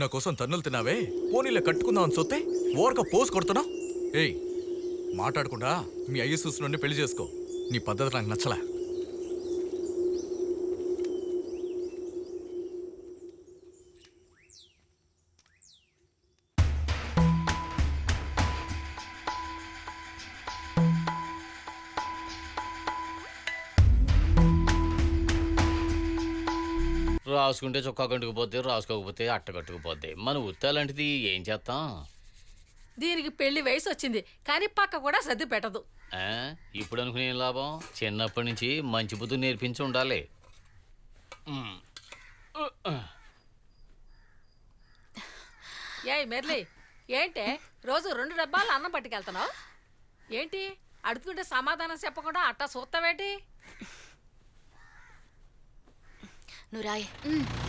నా కోసం తన్నులు తిన్నావే, పోనీలే కట్టుకుందాం అని సొత్తే ఓరక పోసు కొడుతున్నావు. ఏయ్, మాట్లాడకుండా మీ అయ్య నుండి పెళ్లి చేసుకో. నీ పద్ధతి నాకు నచ్చలే. రాసుకుంటే చొక్కా కట్టుకుపోద్ది, రాసుకోకపోతే అట్ట కట్టుకుపోద్ది. మన ఉత్తాలంటిది ఏం చేస్తాం? దీనికి పెళ్లి వయసు వచ్చింది కానీ పక్క కూడా సర్ది పెట్టదు. ఇప్పుడు అనుకునే ఏం లాభం? చిన్నప్పటి నుంచి మంచి బుద్ధి నేర్పించి ఉండాలి. ఏయ్ మెర్లి, ఏంటే రోజు 2 డబ్బాలు అన్నం పట్టుకెళ్తున్నావు? ఏంటి అడుగుతుంటే సమాధానం చెప్పకుండా అట్టా చూస్తావేటి? నువ్వు రాయ్.